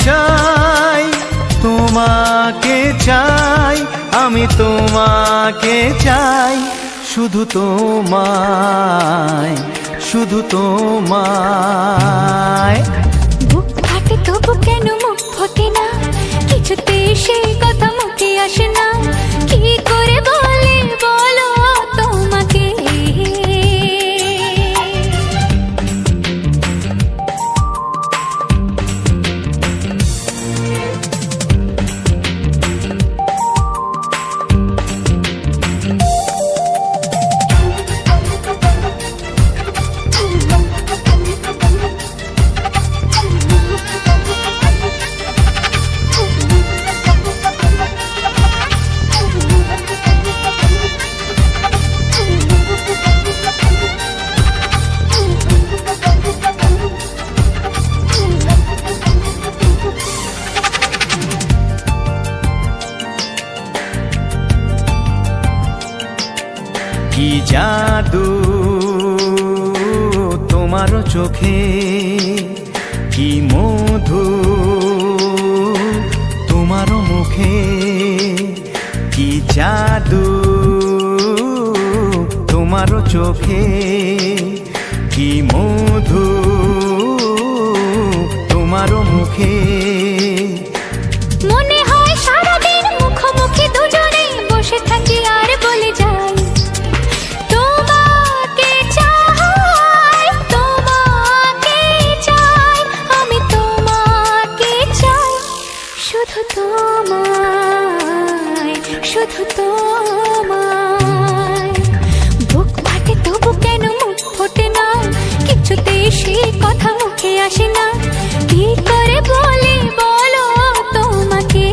চাই, তোমাকে চাই, আমি তোমাকে চাই, শুধু তোমায়, শুধু তোমায়। বুক ফাটে তবু কেন মুখ ফোটে না, কিছুতে সেই কথা মুখে আসে না, কি করে বলে বলো তোমাকে। কি জাদু তোমার চোখে, কি মধু তোমার মুখে, কি জাদু তোমার চোখে, কি মধু তোমার মুখে। মনে হয় সারাদিন মুখোমুখি দুজনে বসে থাকি আর বলে যাই, তোমাকে চাই, তোমাকে চাই, আমি তোমাকে চাই, শুধু তোমায়, শুধু তোমায়। বুক ফাটে তবু কেন মুখ ফোটে না, কিছুতেই সেই কথা মুখে আসে না, কি করে বলে বলো তোমাকে।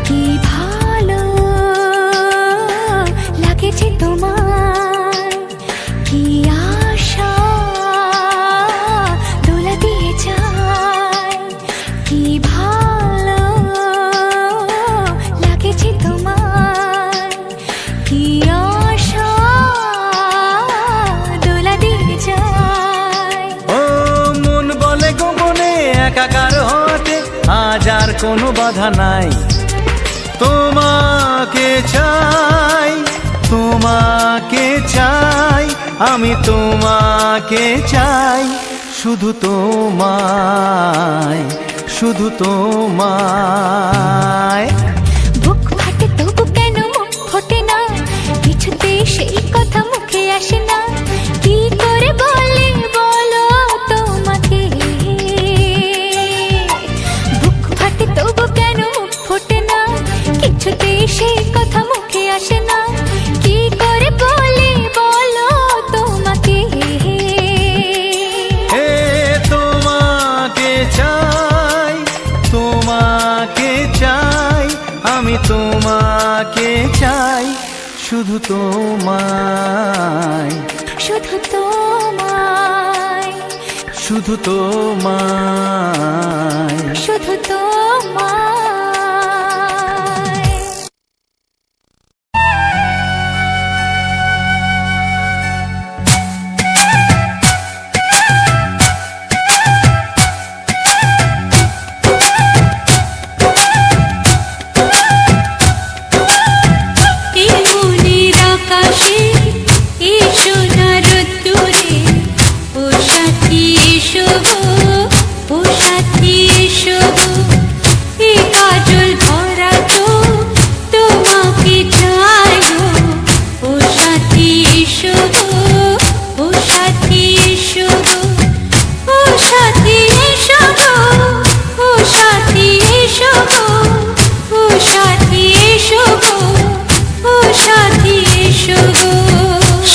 কি ভালো লাগেছে তোমায়, কি আশা দোলা দিয়ে যায়, কি ভালো লাগেছে তোমায়, কি আশা দোলা দিয়ে যায়। ও মন বলে গোপনে একাকার হতে আজ আর কোনো বাধা নাই, তোমাকে চাই, তোমাকে চাই, আমি তোমাকে চাই, শুধু তোমায়, শুধু তোমায়। বুক ফাটে তবু কেন মুখ ফোটে না, কিছুতেই সেই কথা মুখে আসে না, কি করে বলে বলো তোমাকে। বুক ফাটে তবু কেন মুখ ফোটে না, কিছুতেই সেই কথা মুখে আসে না, কি করে বলে বলো তোমাকে। হে তোমাকে চাই, তোমাকে চাই, আমি তোমাকে চাই, শুধু তোমায়, শুধু তোমায়, শুধু তোমায়, শুধু তোমায়।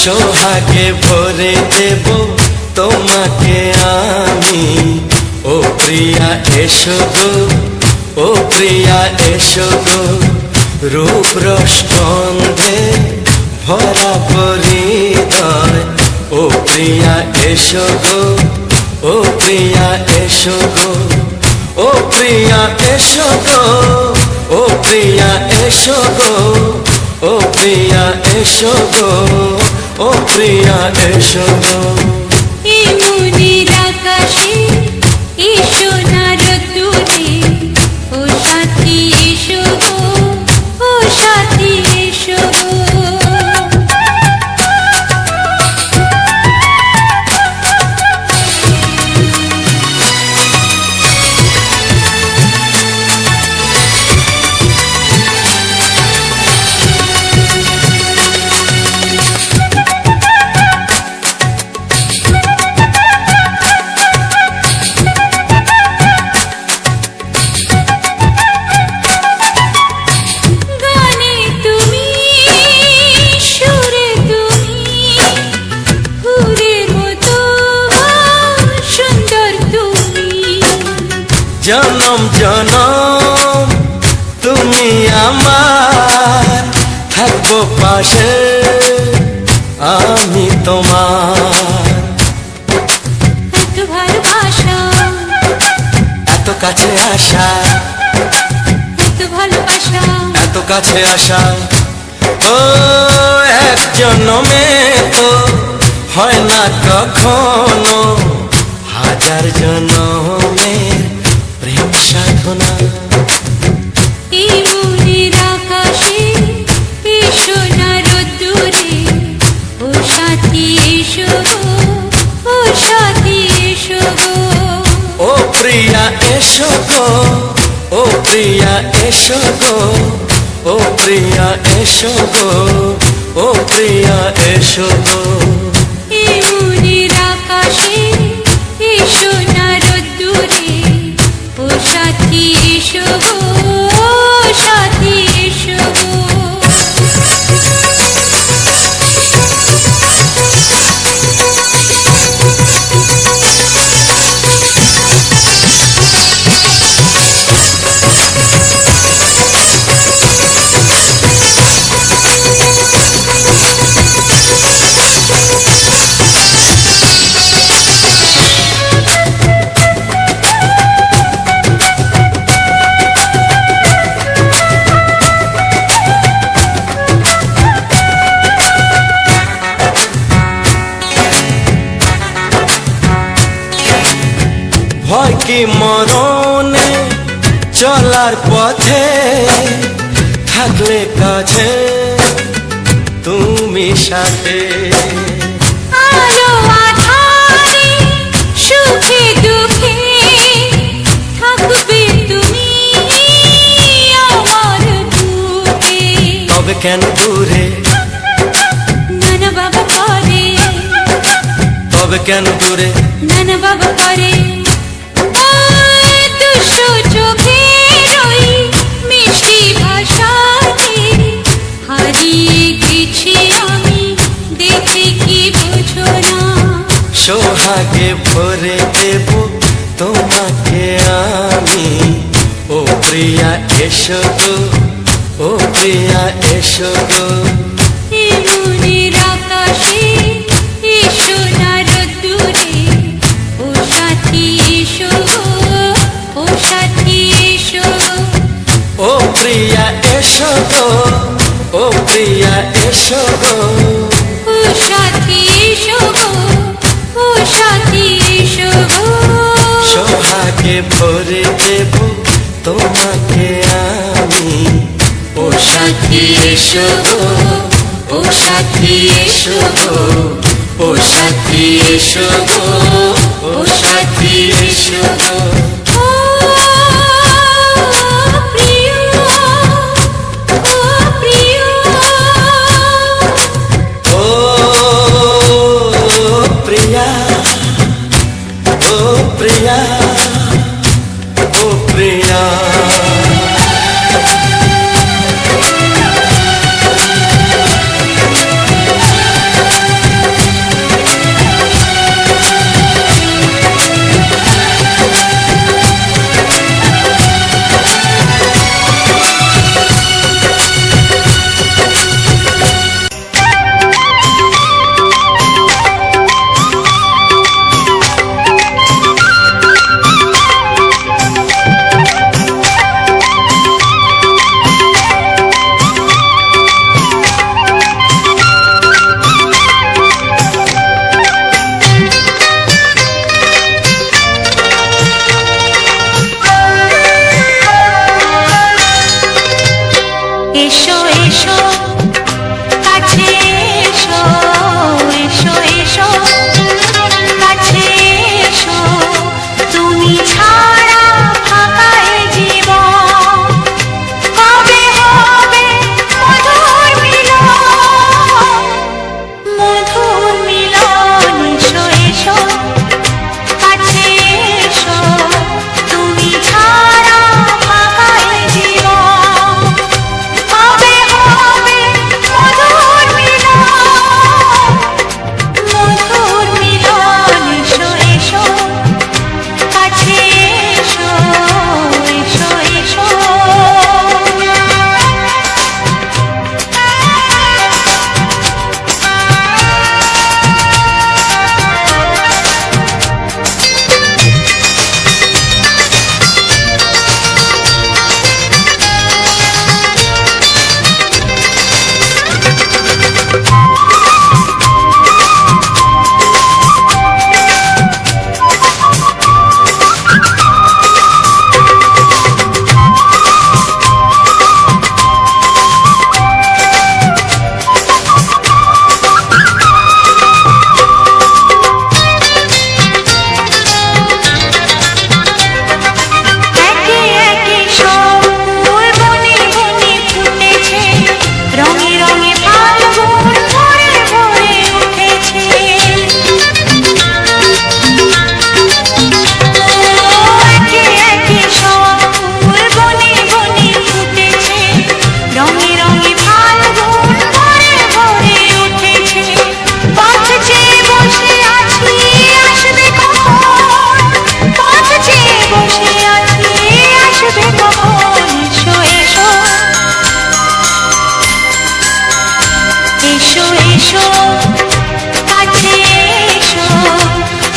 সোহাগে ভরে দেব তোমাকে আমি, ও প্রিয়া এসো গো, ও প্রিয়া এসো গো, রূপ রস গন্ধে ভরা পরিদয়, ও প্রিয়া এসো গো, ও প্রিয়া এসো গো, ও প্রিয়া এসো গো, ও প্রিয়া এসো গো, ও প্রিয়া এসো গো, ও প্রিয়া এসো গো। এই মনের আকাশে এই সোনার দূরে, ও সাথী এসো গো, ও সাথী এসো গো। গানে তুমি, সুরে তুমি, ফুলের মতো সুন্দর তুমি। জনম জনম তুমি আমার, থাকবো পাশে আমি তোমার। এত ভালোবাসা, এত কাছে আসা, এত ভালোবাসা, এত কাছে আসা, ও এক জন্মে তো হয় না কখনো, হাজার জন্মের প্রেম সাধনা। এই মনের আকাশে এই সোনার দূরে, ও সাথী এসো গো, ও সাথী এসো গো। ও প্রিয়া এসো গো, ও প্রিয়া এসো গো, ও প্রিয়া এসো গো, ও প্রিয়া এসো গো। এই মনের আকাশে এই সোনার দূরে, ও সাথী এসো গো, ও সাথী এসো গো। ভয় কি মরণে চলার পথে, থাকলে কাছে তুমি সাথে। আলো আঁধারে সুখে দুঃখে থাকবে তুমি আমার বুকে। তবে কেন দূরে, নানা বাবা করে, তবে কেন দূরে, নানা বাবা করে। ওই দুষ্টু চোখের ওই মিষ্টি ভাষাতে হারিয়ে গেছি আমি, দেখে কি বুঝো না। সোহাগে ভরে দেব তোমাকে আমি, ও প্রিয়া এসো গো, ও প্রিয়া এসো গো। এই মনের আকাশে এই সোনার দূরে, ও সাথী এসো গো, ও সাথী এসো গো। ও প্রিয়া এসো গো, ও প্রিয়া এসো গো, ও সাথী এসো গো, ও সাথী এসো গো। সোহাগে ভরে দেব তোমাকে আমি, ও সাথী এসো গো, ও সাথী এসো গো, ও সাথী এসো গো, ও সাথী এসো গো। ও প্রিয়, ও প্রিয়, ও প্রিয়া, ও প্রিয়া, ও প্রিয়া। এসো কাছে এসো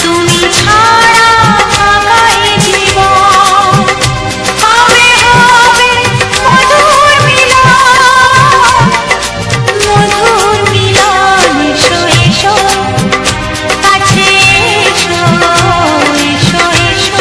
তুমি ছাড়া ফাঁকা এ জীবন কবে হবে মধুর মিলন এসো এসো কাছে এসো এসো এসো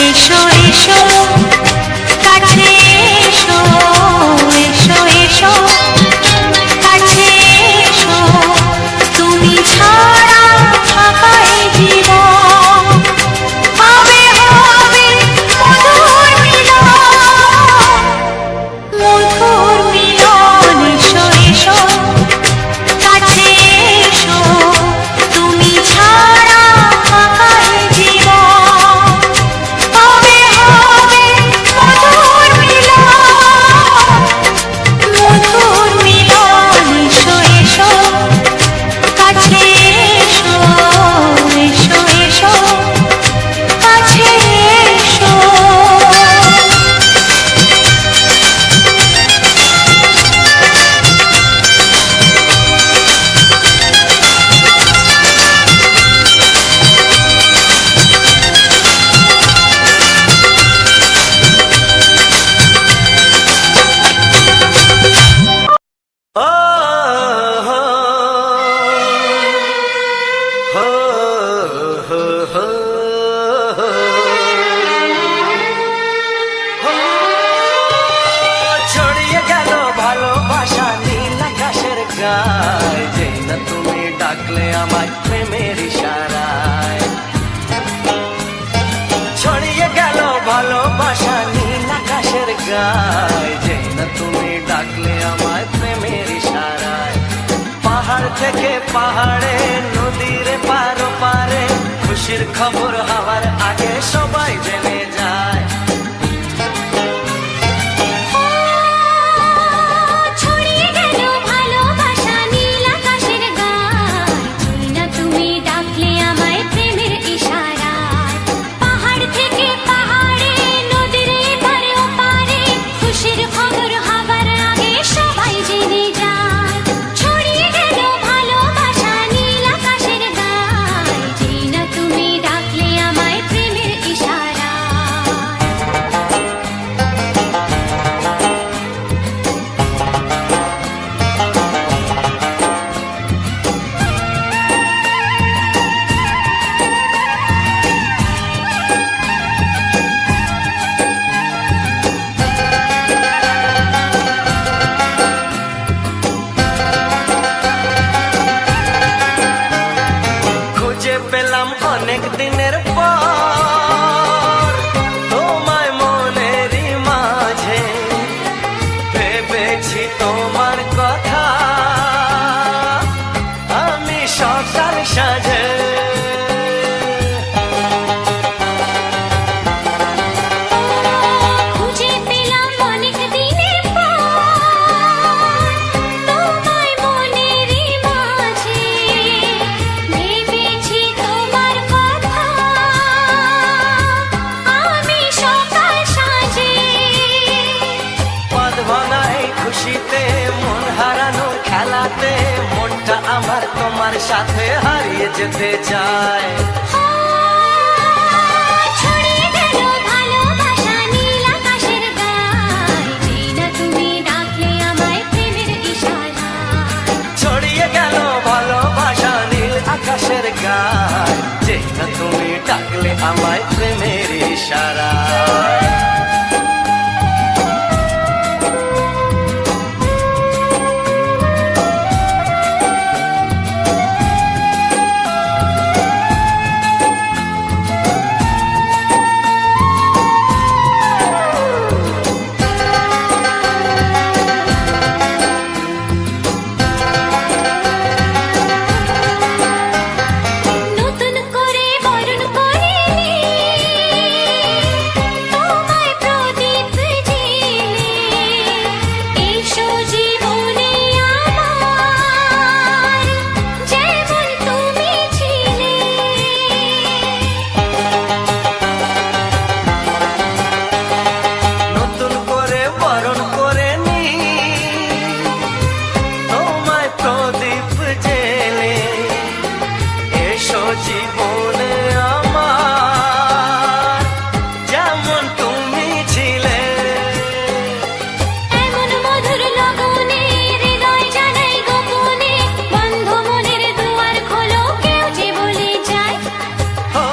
এসো এসো কাছে এসো এসো এসো কাছে এসো তুমি ছাড়া ফাঁকা এ জীবন কবে হবে মধুর মিলন এসো এসো কাছে এসো তুমি ছাড়া ফাঁকা এ জীবন কবে হবে মধুর মিলন এসো এসো কাছে এসো এসো এসো কাছে এসো ও হো হো হো হো ছড়িয়ে গেল ভালোবাসা নীল আকাশের গায় যেই না তুমি ডাকলে আমায় প্রেমের ইশারায় ছড়িয়ে গেল ভালোবাসা নীল আকাশের গায় যেই না তুমি ডাকলে আমায় প্রেমের ইশারায় পাহাড় থেকে পাহাড়ে নদীর পারো পারে খুশির খবর হওয়ার আগে সবাই জেনে যায় ছড়িয়ে গেল ভালোবাসা নীল আকাশের গায় যেই না তুমি ডাকলে আমায় প্রেমের ইশারায় পাহাড় থেকে পাহাড়ে নদীর এপারে ওপারে খুশির খবর হবার আগে সবাই জেনে যায় ছড়িয়ে গেল ভালোবাসা নীল আকাশের গায় যেই না তুমি ডাকলে আমায় প্রেমের ইশারায় হাতে মনটা আমার তোমার সাথে হারিয়ে যেতে চায়। ছড়িয়ে গেল ভালোবাসা নীল আকাশের গায়, যেই না তুমি ডাকলে আমায় প্রেমের ইশারায়। ছড়িয়ে গেল ভালোবাসা নীল আকাশের গায়, যেই না তুমি ডাকলে আমায় প্রেমের ইশারায়। নতুন করে বরণ করে তোমায় প্রদীপ জেলে, এসো জীবনে আমার যেমন তুমি ছিলে। নতুন করে বরণ করে নি তোমায় প্রদীপ জেলে, এসো জীবনে আমার যেমন তুমি ছিলে। এমন মধুর লগনে হৃদয় জানাই গোপনে, বন্ধ মনের দুয়ার খোলো কেউ যে বলে যায়। ও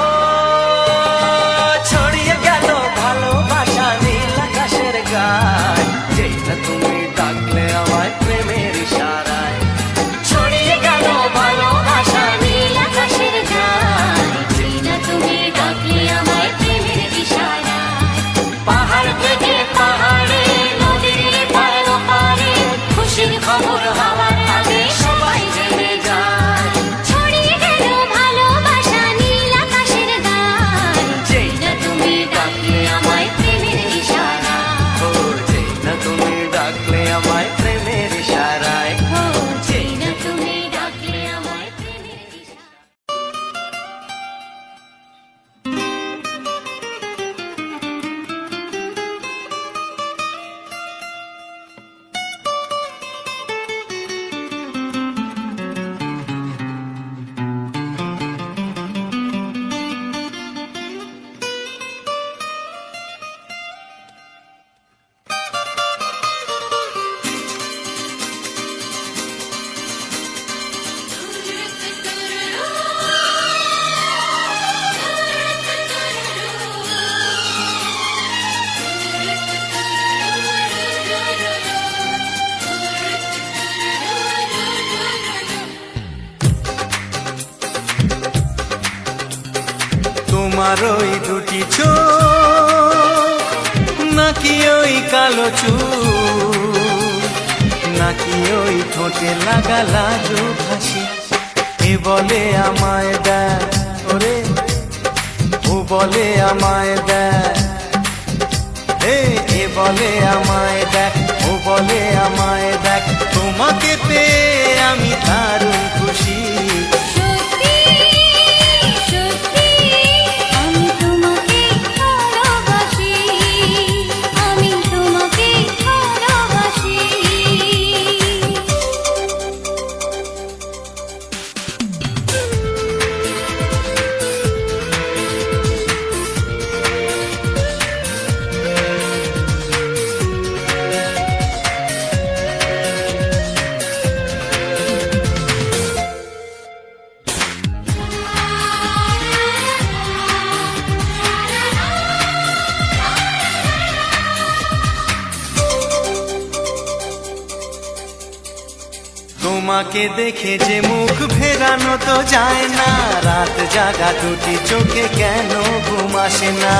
ছড়িয়ে গেল ভালোবাসা নীল আকাশের গায়, যেই না তুমি ডাকলে আমায় প্রেমের ইশারায়। ছড়িয়ে গেল ভালোবাসা নীল আকাশের গায়, যেই না তুমি ডাকলে আমায় প্রেমের ইশারায়। পাহাড় থেকে পাহাড়ে নদীর পারে পারে খুশির খবর হওয়ার আগে সবাই জেনে যায়। ছড়িয়ে গেল ভালোবাসা নীল আকাশের গায়, যেই না তুমি ডাকলে আমায় প্রেমের ইশারায়। ও যেই না তুমি ডাকলে আমায় প্রেমের ইশারায়। ও যেই না তুমি ডাকলে আমায় প্রেমের ইশারায়। তোমার ওই দুটি চোখ, নাকি ওই কালো চুল, নাকি ওই ঠোঁটে লাগা লাজুক হাসি, এ বলে আমায় দেখ ওরে, ও বলে আমায় দেখ, এ বলে আমায় দেখ, ও বলে আমায় দেখ, তোমাকে পেয়ে আমি দারুণ খুশি। সত্যি সত্যি আমি তোমাকে ভালোবাসি, আমি তোমাকে ভালোবাসি। তোমাকে দেখে যে মুখ ফেরানো তো যায় না, রাত জাগা দুটি চোখে কেন ঘুম আসে না।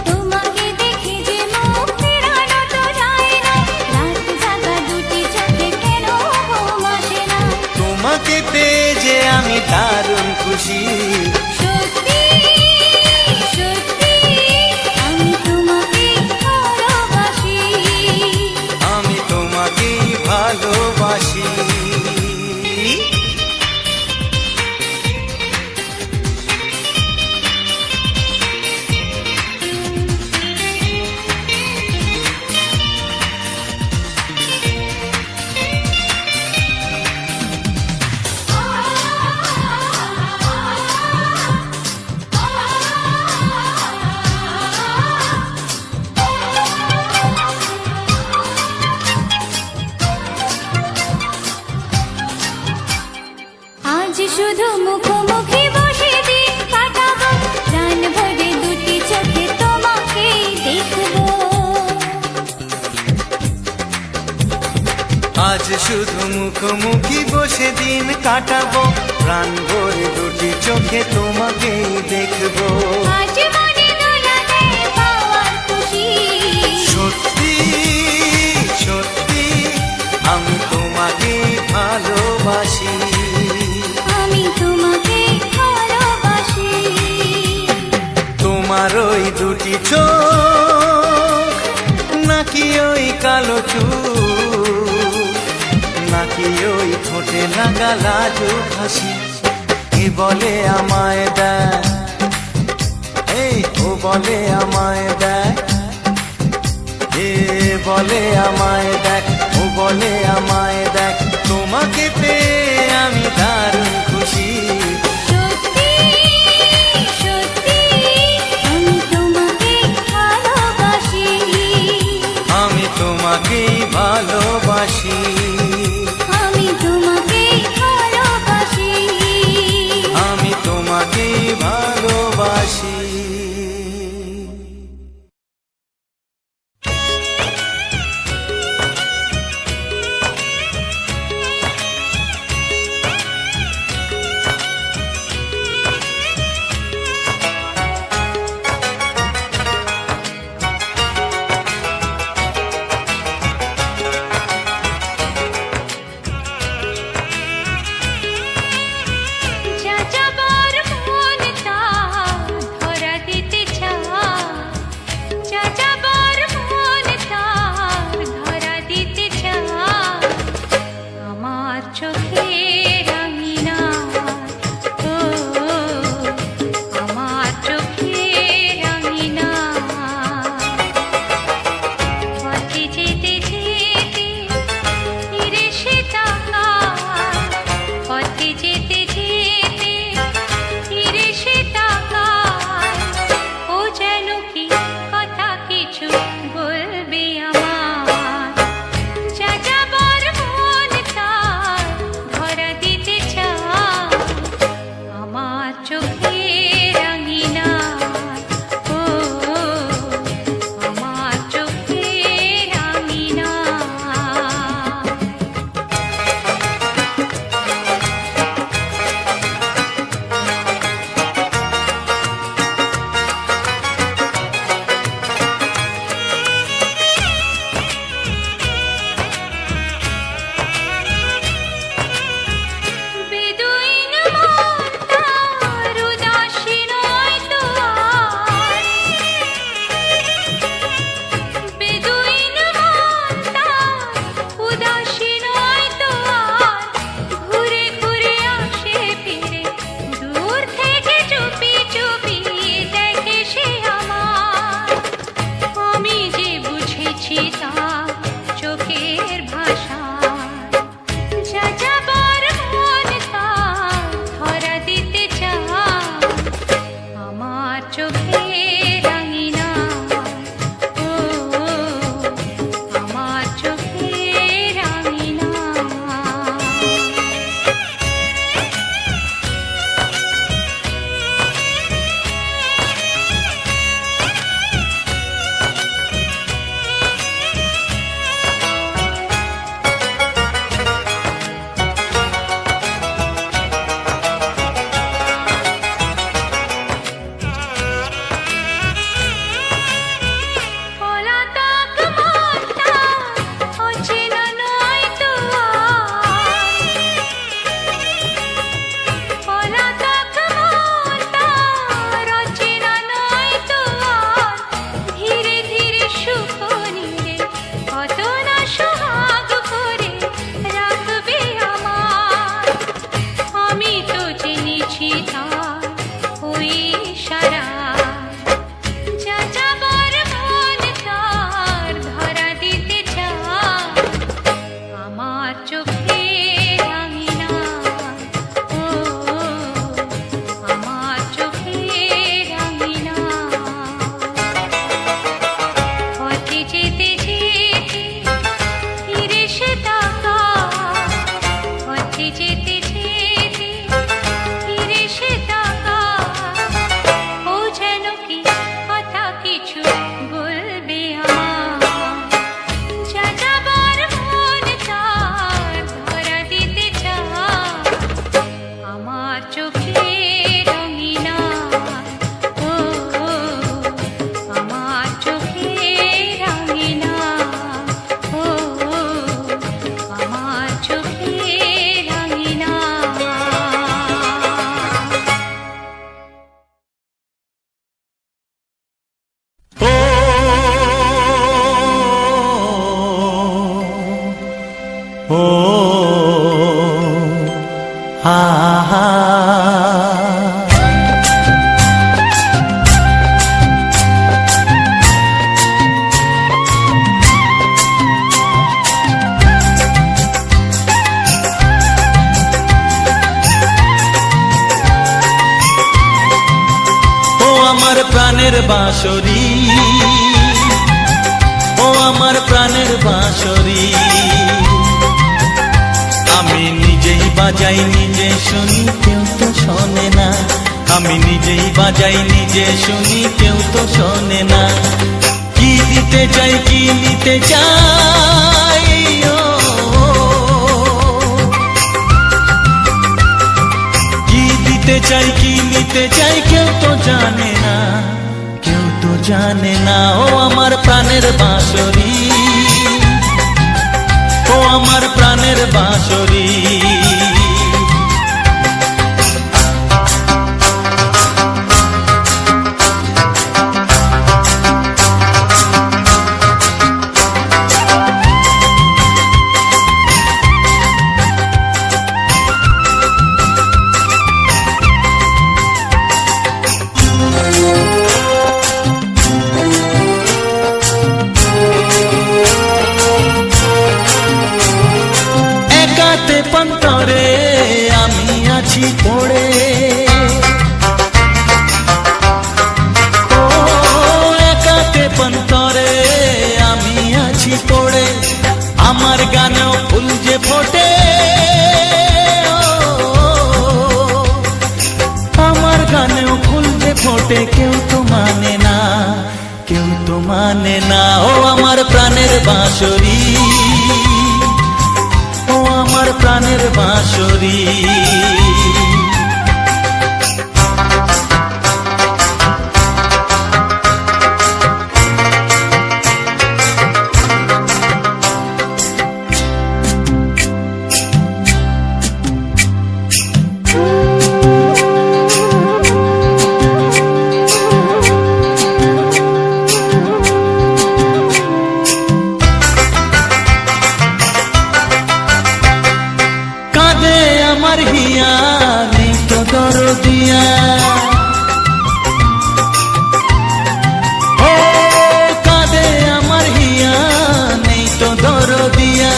তোমাকে দেখে যে মুখ ফেরানো তো যায় না, রাত জাগা দুটি চোখে কেন ঘুম আসে না। তোমাকে পেয়ে যে আমি দারুণ খুশি। সত্যি সত্যি আমি তোমাকে ভালোবাসি, আমি তোমাকেই ভালোবাসি। শুধু মুখোমুখি বসে দিন কাটাবো, প্রাণ ভরে দুটি চোখে তোমাকেই দেখবো। আজ মনে দোলা দেয় পাওয়ার খুশি, সত্যি সত্যি আমি তোমাকে ভালোবাসি, আমি তোমাকে ভালোবাসি। তোমার ওই দুটি চোখ নাকি ওই কালো চুল, নাকি ওই ঠোঁটে লাগা লাজুক হাসি, কে বলে আমায় দেয়, এই ও বলে আমায় দেয়, এ বলে আমায় দেখ, ও বলে আমায় দেখ, তোমাকে পেয়ে আমি দারুণ খুশি। সত্যি সত্যি আমি তোমাকে ভালোবাসি, আমি তোমাকেই ভালোবাসি, আমি তোমাকে ভালোবাসি। আমি তোমাকেই ভালোবাসি। ও আহা আমার প্রাণের বাঁশরি, ও আমার প্রাণের বাঁশরি, আমি নিজেই বাজাই নিজে শুনি কেউ তো শোনে না, আমি নিজেই বাজাই নিজে শুনি কেউ তো শোনে না। কি দিতে চাই কি নিতে চাই, কি দিতে চাই কি নিতে চাই কেউ তো জানে না, কেউ তো জানে না। ও আমার প্রাণের বাঁশরি, ও আমার প্রাণের বাঁশরি, পন্তরে আমি আছি পড়ে, ও একাতে পন্তরে আমি আছি পড়ে, আমার গানেও ফুল যে ফোটে, আমার গানেও ফুল যে ফোটে, কেউ তো মানে না, কেউ তো মানে না। ও আমার প্রাণের বাঁশরি, ও আমার প্রাণের বাঁশরি, আমার হিয়া নেই তো দরদিয়া, ও কাঁদে আমার হিয়া নেই তো দরদিয়া,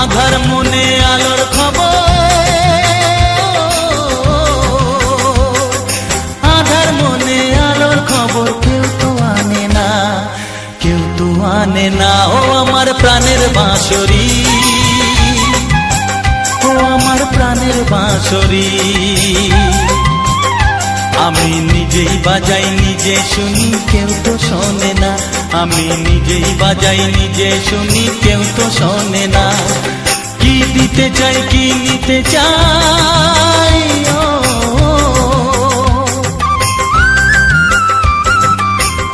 আধার মনে আলোর খবর, আধার মনে আলোর খবর কেউ তো আনে না, কেউ তো আনে না। ও আমার প্রাণের বাঁশরি, ও আমার প্রাণের বাঁশরি, আমি নিজেই বাজাই নিজে শুনি কেউ তো শোনে না, আমি নিজেই বাজাই নিজে শুনি কেউ তো শোনে না। কি দিতে চাই কি নিতে চাই,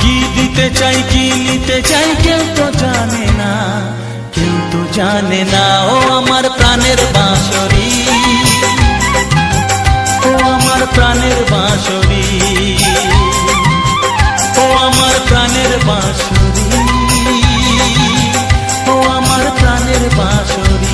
কি দিতে চাই কি নিতে চাই কেউ তো জানে না, কেউ তো জানে না। ও আমার প্রাণের বাঁশরি, ও আমার প্রাণের বাঁশরি, ও আমার প্রাণের বাঁশরি, ও আমার প্রাণের বাঁশরি।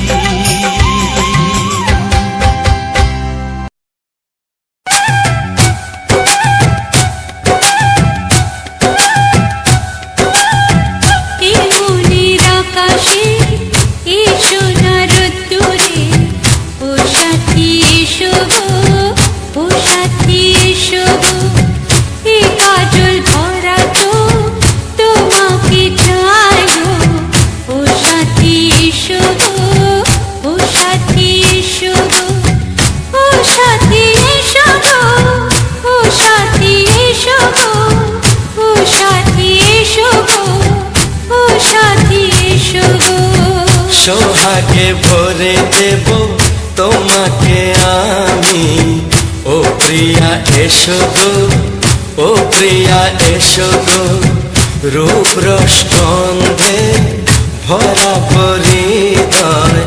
সোহাগে ভরে দেব তোমাকে আমি, ও প্রিয়া এসো গো, ও প্রিয়া এসো গো, রূপ রস গন্ধে ভরা পরিদয়,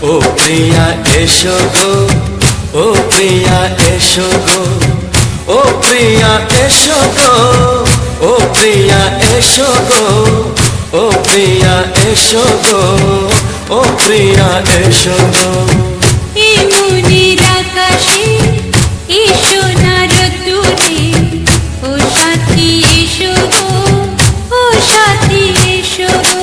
ও প্রিয়া এসো গো, ও প্রিয়া এসো গো, ও প্রিয়া এসো গো, ও প্রিয়া এসো গো, ও প্রিয়া এসো গো, ও ও প্রিয়া এসো গো। এই মনের আকাশে এসো না রোদ্দুরে, ও সাথী এসো গো, ও সাথী এসো গো।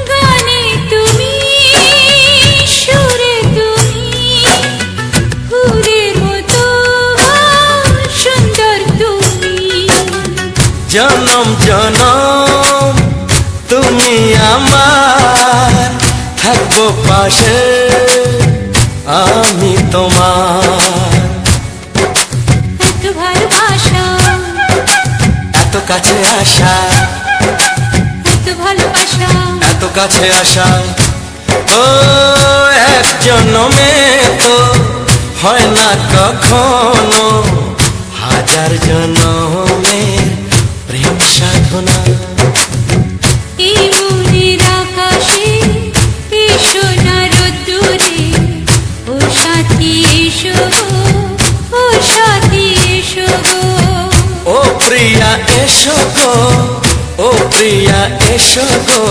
গানে তুমি, সুরে তুমি, ফুলের মতো সুন্দর তুমি। জনম জনম তুমি আমার, থাকবো পাশে আমি তোমার। এত ভালোবাসা, এত কাছে আসা, এত ভালোবাসা, এত কাছে আসা, ও এক জন্মে তো হয় না কখনো, হাজার জন্মের প্রেম সাধনা। এই মনের আকাশে এসো না রোদ্দুরে, ও সাথী এসো গো, ও সাথী এসো গো। ও প্রিয়া এসো গো, ও প্রিয়া এসো গো,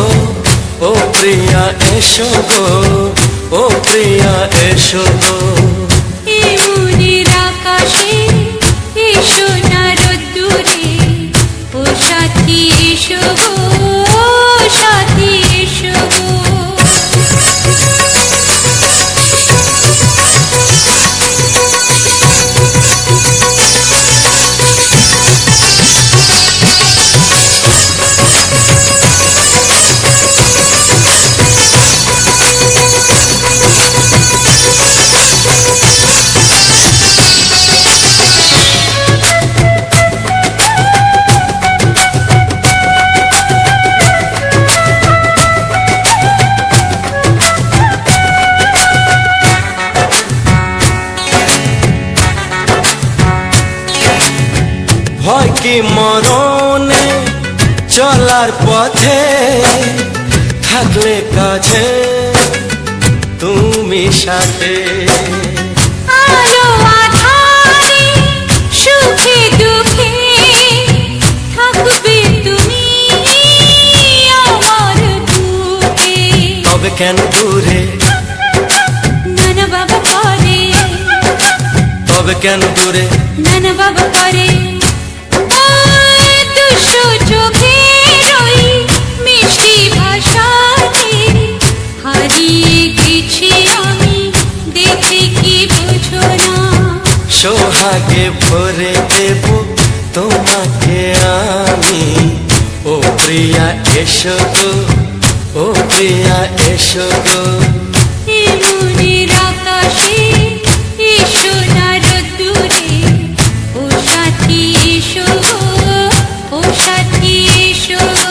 ও প্রিয়া এসো গো, ও প্রিয়া এসো গো। এই মনের আকাশে এসো না রোদ্দুরে, ও সাথী এসো গো, ও সাথী এসো গো। ভয় কি মরণে চলার পথে, থাকলে কাছে তুমি সাথে। আলো আঁধারে, সুখে দুঃখে, থাকবে তুমি আমার বুকে। তবে কেন দূরে, নানা বাবা করে, তবে কেন দূরে, নানা বাবা করে। ওই দুশো চোখের ওই মিষ্টি ভাষাতে হারিয়ে গেছি আমি, দেখে কি বুঝো না। সোহাগে ভরে দেব তোমাকে আমি, ও প্রিয়া এসো গো, ও প্রিয়া এসো গো। এই মনের আকাশে এসো না রোদ্দুরে, ও সাথী এসো গো, ও সাথী এসো গো।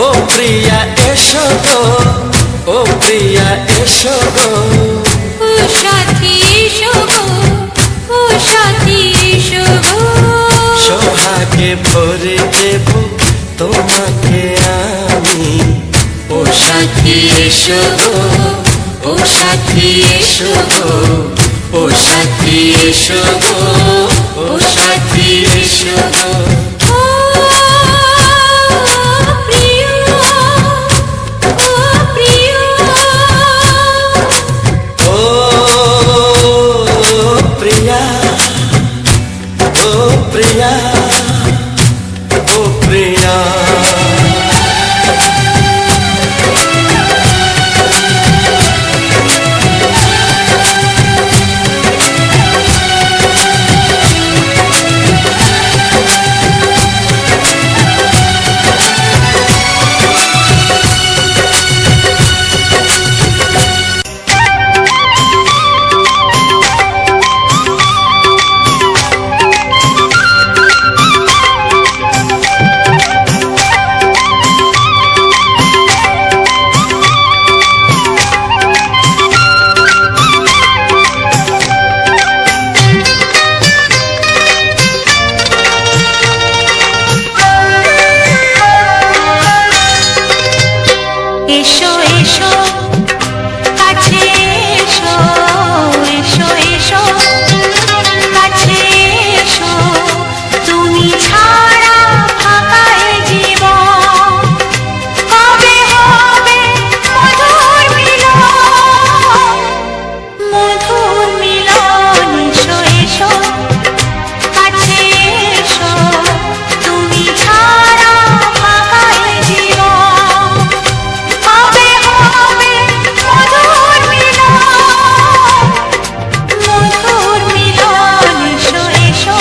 ও প্রিয়া এসো গো, ও প্রিয়া এসো গো। ও সাথী এসো গো, ও সাথী এসো গো। সোহাগে ভরে দেব তোমাকে আমি, ও সাথী এসো গো, ও সাথী এসো গো, ও সাথী এসো গো, ও সাথী এসো গো। ও প্রিয়, ও প্রিয়, ও প্রিয়া, ও প্রিয়া, ও প্রিয়া। এসো কাছে এসো এসো এসো কাছে এসো তুমি ছাড়া ফাঁকা এ জীবন কবে হবে মধুর মিলন এসো এসো কাছে এসো তুমি ছাড়া ফাঁকা এ জীবন কবে হবে মধুর মিলন এসো এসো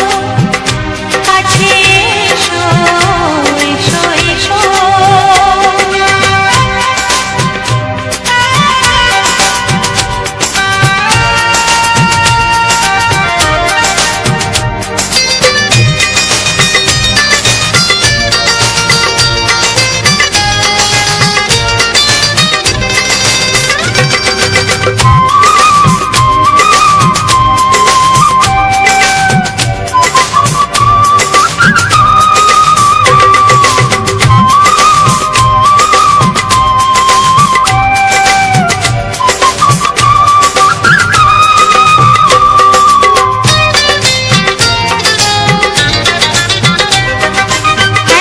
কাছে এসো এসো এসো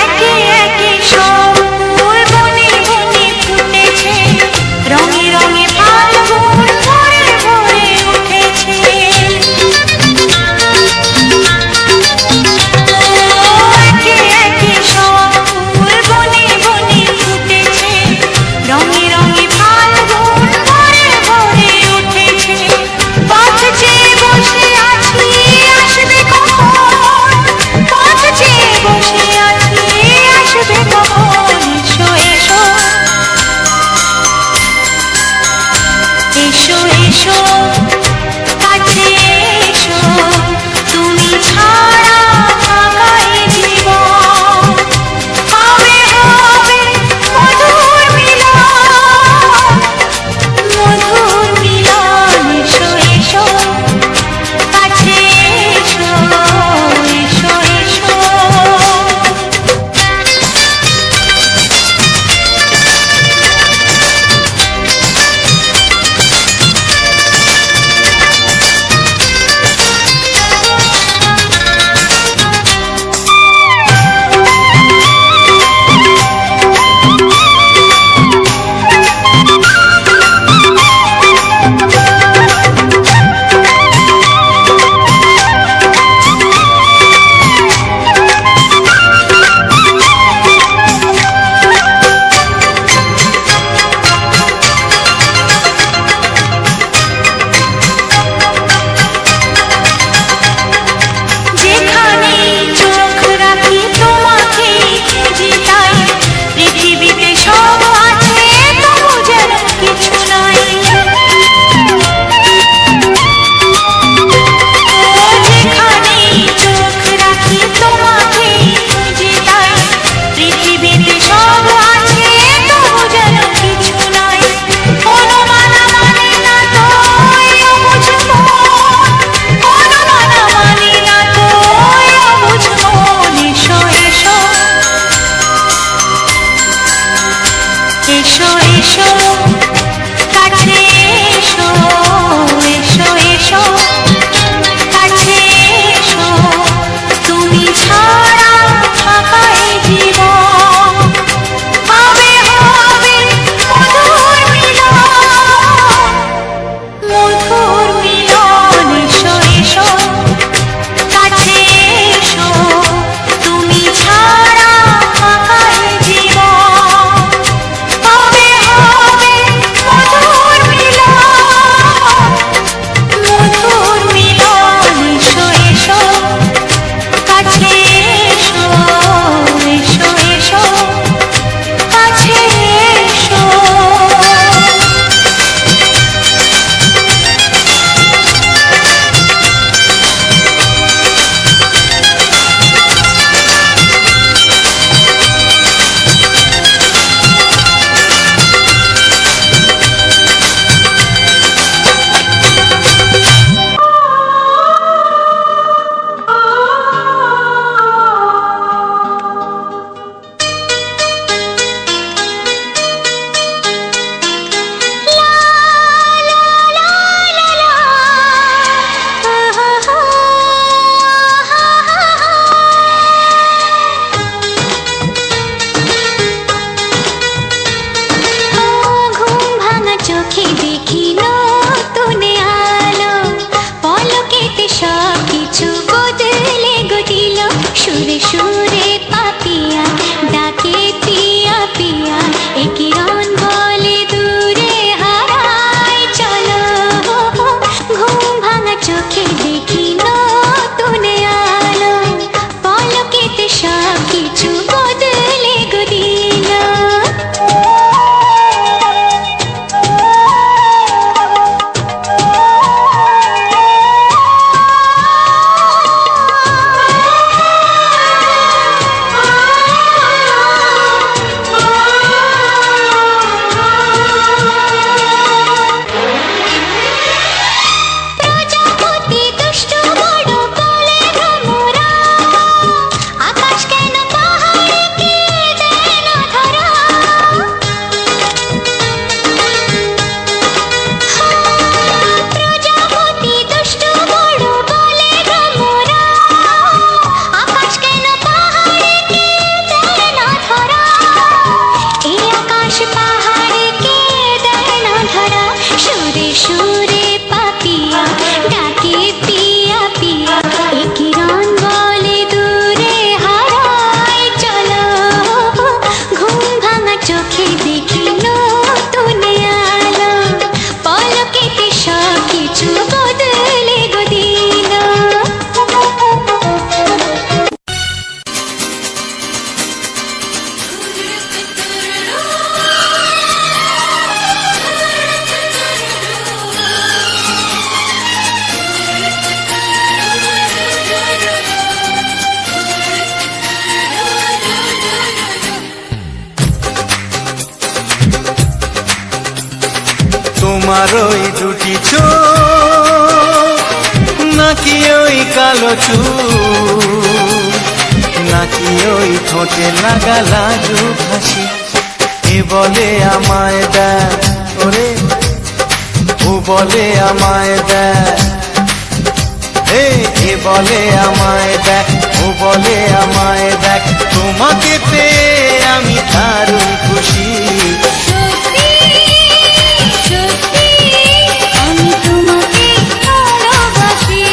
একে একে সব ফুল বনে বনে ফুটেছে রঙে রঙে ফাল্গুন ভরে ভরে উঠেছে একে একে সব ফুল বনে বনে ফুটেছে রঙে রঙে ফাল্গুন ভরে ভরে উঠেছে পথ চেয়ে বসে আছি আসবে কখন পথ চেয়ে বসে আছি আসবে কখন এসো এসো এসো এসো কাছে এসো তুমি ছাড়া ফাঁকা এ জীবন কবে হবে মধুর মিলন এসো এসো কাছে এসো এসো এসো সুরে সুরে পাপিয়া ডাকে পিয়া পিয়া এ কিরণ বলে দূরে হারায় চলো ঘুম ভাঙা চোখে দেখি নতুন আলো পলকেতে সব কিছু বদলে গো দিল প্রজাপতি দুষ্ট বড় বলে ভ্রমরা আকাশ কেন পাহাড়কে দেয় না ধরা প্রজাপতি দুষ্ট বড় বলে ভ্রমরা আকাশ কেন পাহাড়কে দেয় না ধরা এই আকাশ পাহাড়কে দেয় না ধরা সুরে সুরে পাপিয়া ডাকে পিয়া পিয়া এ কিরণ বলে দূরে হারায় চলো ঘুম ভাঙা চোখে দেখি নতুন আলো পলকেতে সব কিছু বদলে গো দিল তোমার ওই দুটি চোখ নাকি ওই কালো চুল নাকি ওই ঠোঁটে লাগা লাজু হাসি এ বলে আমায় দেয় ওরে ও বলে আমায় দেয় এ বলে আমায় দেখ ও বলে আমায় দেখ তোমাকে পেয়ে আমি দারুণ খুশি সত্যি সত্যি আমি তোমাকে ভালোবাসি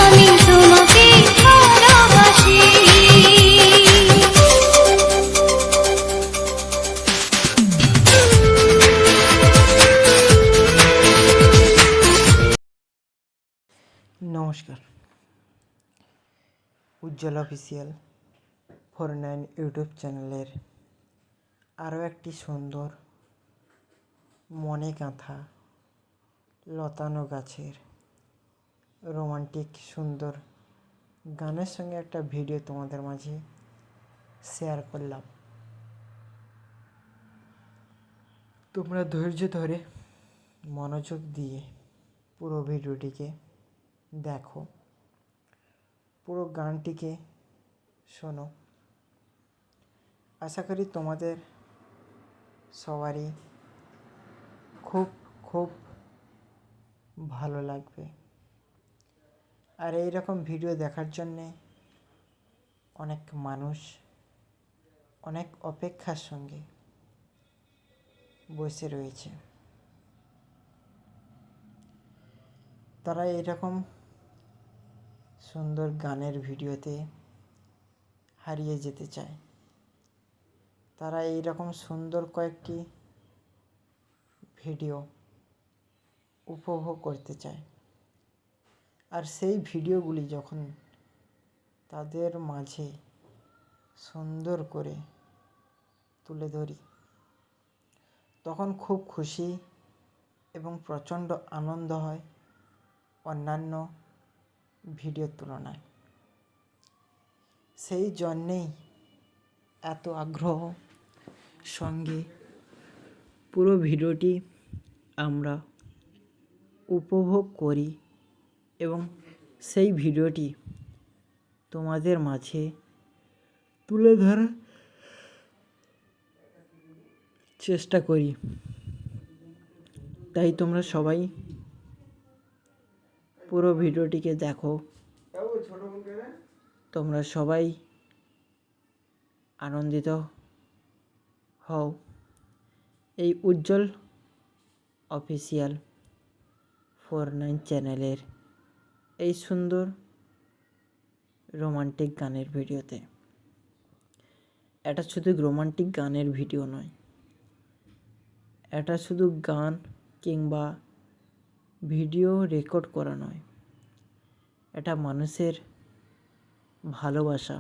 আমি তোমাকে ভালোবাসি নমস্কার, উজ্জ্বল অফিসিয়াল 49 ইউটিউব চ্যানেলের আরও একটি সুন্দর মনে গাঁথা লতানো গাছের রোমান্টিক সুন্দর গানের সঙ্গে একটা ভিডিও তোমাদের মাঝে শেয়ার করলাম। তোমরা ধৈর্য ধরে মনোযোগ দিয়ে পুরো ভিডিওটিকে দেখো, পুরো গানটিকে শোনো। আশা করি তোমাদের সবারই খুব খুব ভালো লাগবে। আর এই রকম ভিডিও দেখার জন্যে অনেক মানুষ অনেক অপেক্ষার সঙ্গে বসে রয়েছে। তারা এরকম সুন্দর গানের ভিডিওতে হারিয়ে যেতে চায়। তারা এইরকম সুন্দর কয়েকটি ভিডিও উপভোগ করতে চায়। আর সেই ভিডিওগুলি যখন তাদের মাঝে সুন্দর করে তুলে ধরি, তখন খুব খুশি এবং প্রচণ্ড আনন্দ হয় অন্যান্য ভিডিওর তুলনায়। সেই জন্যেই এত আগ্রহ সঙ্গে পুরো ভিডিওটি আমরা উপভোগ করি এবং সেই ভিডিওটি তোমাদের মাঝে তুলে ধরার চেষ্টা করি। তাই তোমরা সবাই পুরো ভিডিওটিকে দেখো। তোমরা সবাই আনন্দিত হও এই উজ্জ্বল অফিসিয়াল 49 চ্যানেলের এই সুন্দর রোমান্টিক গানের ভিডিওতে। এটা শুধু রোমান্টিক গানের ভিডিও নয়, এটা শুধু গান কিংবা ভিডিও রেকর্ড করা নয়, এটা মানুষের ভালোবাসা,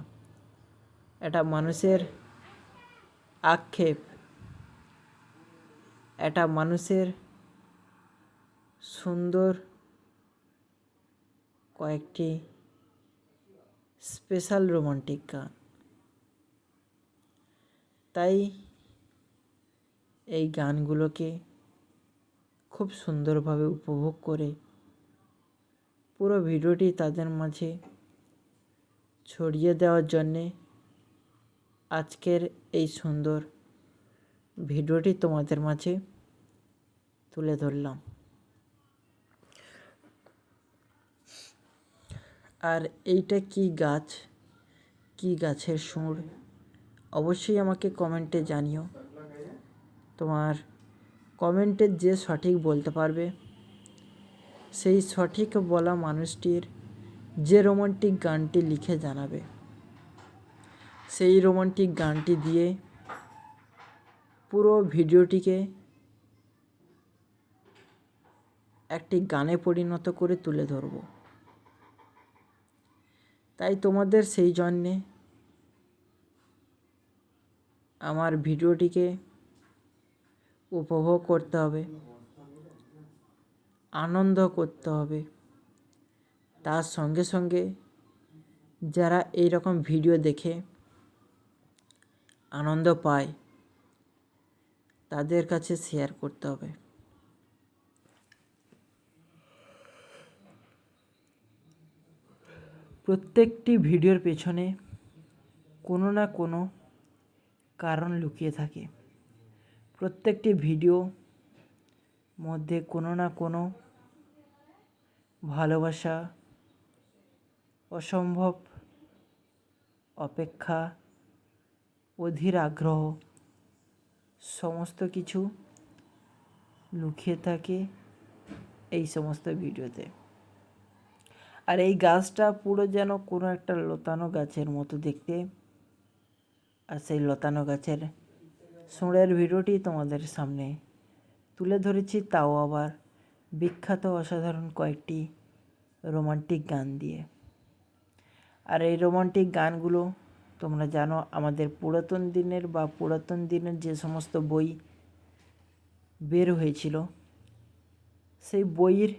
এটা মানুষের আক্ষেপ, এটা মানুষের সুন্দর কয়েকটি স্পেশাল রোমান্টিক গান। তাই এই গানগুলোকে খুব সুন্দরভাবে উপভোগ করে পুরো ভিডিওটি তাদের মাঝে ছড়িয়ে দেওয়ার জন্যে আজকের এই সুন্দর ভিডিওটি তোমাদের মাঝে তুলে ধরলাম। আর এইটা কি গাছ, কি গাছের সুর, অবশ্যই আমাকে কমেন্টে জানিও। তোমার কমেন্টে যে সঠিক বলতে পারবে, সেই সঠিক বলা মানুষটির যে রোমান্টিক গানটি লিখে জানাবে, সেই রোমান্টিক গানটি দিয়ে পুরো ভিডিওটিকে একটি গানে পরিণত করে তুলে ধরব। তাই তোমাদের সেই জন্যে আমার ভিডিওটিকে উপভোগ করতে হবে, আনন্দ করতে হবে। তার সঙ্গে সঙ্গে যারা এই রকম ভিডিও দেখে আনন্দ পায়, তাদের কাছে শেয়ার করতে হবে। প্রত্যেকটি ভিডিওর পেছনে কোনো না কোনো কারণ লুকিয়ে থাকে। প্রত্যেকটি ভিডিও মধ্যে কোনো না কোনো ভালোবাসা, অসম্ভব অপেক্ষা, অধীর আগ্রহ সমস্ত কিছু লুকিয়ে থাকে এই সমস্ত ভিডিওতে। আর এই গাছটা পুরো যেন কোনো একটা লতানো গাছের মতো দেখতে। আর সেই লতানো গাছের সুরের ভিডিওটি তোমাদের সামনে তুলে ধরেছি, তাও আবার বিখ্যাত অসাধারণ কয়েকটি রোমান্টিক গান দিয়ে। আর এই রোমান্টিক গানগুলো তোমরা জানো, আমাদের পুরাতন দিনের যে সমস্ত বই বের হয়েছিল, সেই বইয়ের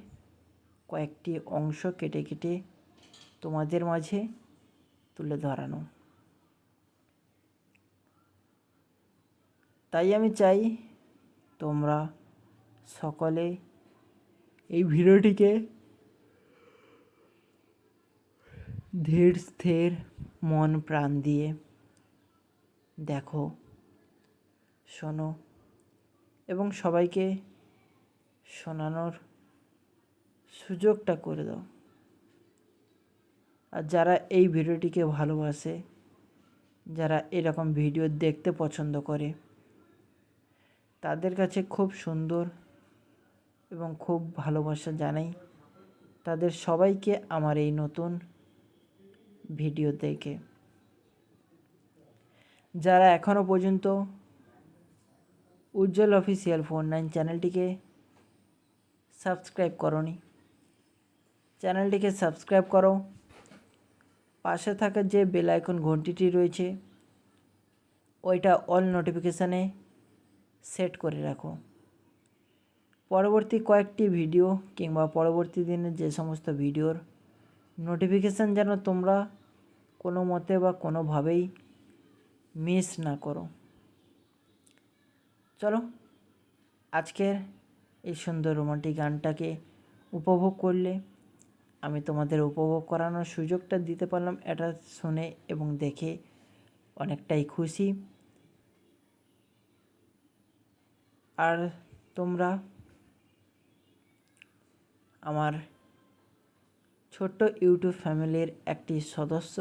কয়েকটি অংশ কেটে কেটে তোমাদের মাঝে তুলে ধরানো। তাই আমি চাই তোমরা সকলে এই ভিডিওটিকে ধীর স্থির মন প্রাণ দিয়ে দেখো, শোনো এবং সবাইকে শোনানোর সুযোগটা করে দাও। আর যারা এই ভিডিওটিকে ভালোবাসে, যারা এরকম ভিডিও দেখতে পছন্দ করে, তাদের কাছে খুব সুন্দর এবং খুব ভালোবাসা জানাই। তাদের সবাইকে আমার এই নতুন ভিডিও দেখে যারা এখনও পর্যন্ত উজ্জ্বল অফিসিয়াল 49 চ্যানেলটিকে সাবস্ক্রাইব করোনি, চ্যানেলটিকে সাবস্ক্রাইব করো। পাশে থাকা যে বেল আইকন ঘন্টিটি রয়েছে, ওইটা অল নোটিফিকেশানে সেট করে রাখো। পরবর্তী কয়েকটি ভিডিও কিংবা পরবর্তী দিনের যে সমস্ত ভিডিওর নোটিফিকেশান যেন তোমরা কোনো মতে বা কোনোভাবেই মিস না করো। চলো, আজকের এই সুন্দর রোমান্টিক গানটাকে উপভোগ করলে, আমি তোমাদের উপভোগ করানোর সুযোগটা দিতে পারলাম, এটা শুনে এবং দেখে অনেকটাই খুশি। আর তোমরা আমার ছোট্ট ইউটিউব ফ্যামিলির একটি সদস্য,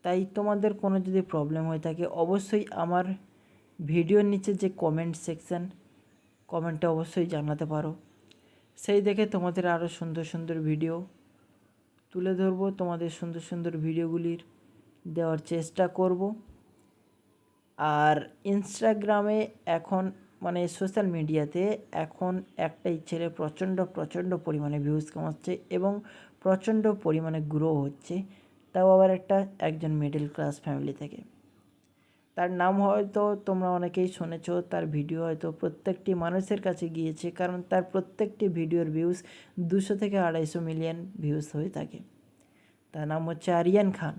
তাই তোমাদের কোনো যদি প্রবলেম হয়ে থাকে, অবশ্যই আমার ভিডিওর নিচে যে কমেন্ট সেকশান, কমেন্টে অবশ্যই জানাতে পারো। সেই দেখে তোমাদের আরও সুন্দর সুন্দর ভিডিও তুলে ধরবো, তোমাদের সুন্দর সুন্দর ভিডিওগুলির দেওয়ার চেষ্টা করব। আর ইনস্টাগ্রামে এখন মানে সোশ্যাল মিডিয়াতে এখন একটাই ছেলে প্রচণ্ড প্রচণ্ড পরিমাণে ভিউজ কামাচ্ছে এবং প্রচণ্ড পরিমাণে গ্রো হচ্ছে, তাও আবার একজন মিডল ক্লাস ফ্যামিলি থেকে। তার নাম হয়তো তোমরা অনেকেই শুনেছো, তার ভিডিও হয়তো প্রত্যেকটি মানুষের কাছে গিয়েছে, কারণ তার প্রত্যেকটি ভিডিওর ভিউজ 200 থেকে 250 মিলিয়ন ভিউজ হয়ে থাকে। তার নাম হচ্ছে আরিয়ান খান।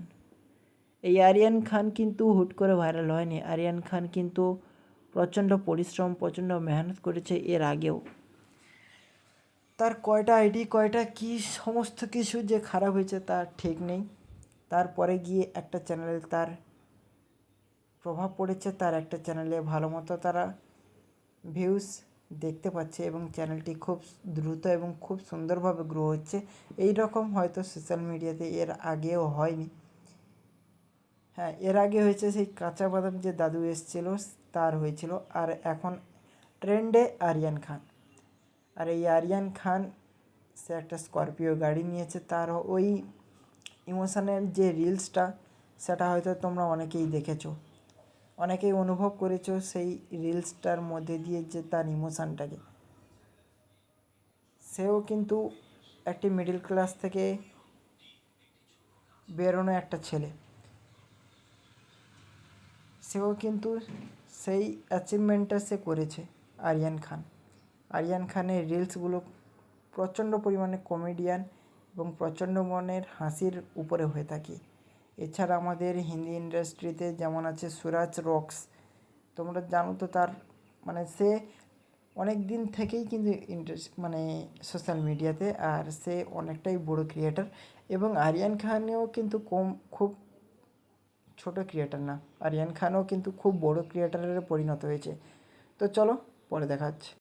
এই আরিয়ান খান কিন্তু হুট করে ভাইরাল হয়নি। আরিয়ান খান কিন্তু প্রচণ্ড পরিশ্রম, প্রচণ্ড মেহনত করেছে এর আগেও। তার কয়টা আইডি, কয়টা কী সমস্ত কিছু যে খারাপ হয়েছে তার ঠিক নেই। তারপরে গিয়ে একটা চ্যানেলে তার প্রভাব পড়েছে, তার একটা চ্যানেলে ভালো মতো তারা ভিউজ দেখতে পাচ্ছে এবং চ্যানেলটি খুব দ্রুত এবং খুব সুন্দরভাবে গ্রো হচ্ছে। এই রকম হয়তো সোশ্যাল মিডিয়াতে এর আগেও হয়নি। হ্যাঁ, এর আগে হয়েছে সেই কাঁচা বাদাম যে দাদু এসেছিল তার হয়েছিল, আর এখন ট্রেন্ডে আরিয়ান খান। আর এই আরিয়ান খান সে একটা স্করপিও গাড়ি নিয়েছে, তার ওই ইমোশনের যে রিলসটা সেটা হয়তো তোমরা অনেকেই দেখেছো, অনেকেই অনুভব করেছো সেই রিলসটার মধ্যে দিয়ে যে তার ইমোশানটাকে। সেও কিন্তু একটি মিডল ক্লাস থেকে বেরোনো একটা ছেলে, সেও কিন্তু সেই অ্যাচিভমেন্টটা সে করেছে। আরিয়ান খান, আরিয়ান খানের রিলসগুলো প্রচণ্ড পরিমাণে কমেডিয়ান এবং প্রচণ্ড মনের হাসির উপরে হয়ে থাকে। এছাড়া আমাদের হিন্দি ইন্ডাস্ট্রিতে যেমন আছে সুরাজ রক্স, তোমরা জানো তো তার মানে সে অনেক দিন থেকেই কিন্তু মানে সোশ্যাল মিডিয়াতে, আর সে অনেকটাই বড় ক্রিয়েটার। এবং আরিয়ান খানও কিন্তু খুব ছোট ক্রিয়েটার না, আরিয়ান খানও কিন্তু খুব বড় ক্রিয়েটারে পরিণত হয়েছে। তো চলো পরে দেখা হচ্ছে।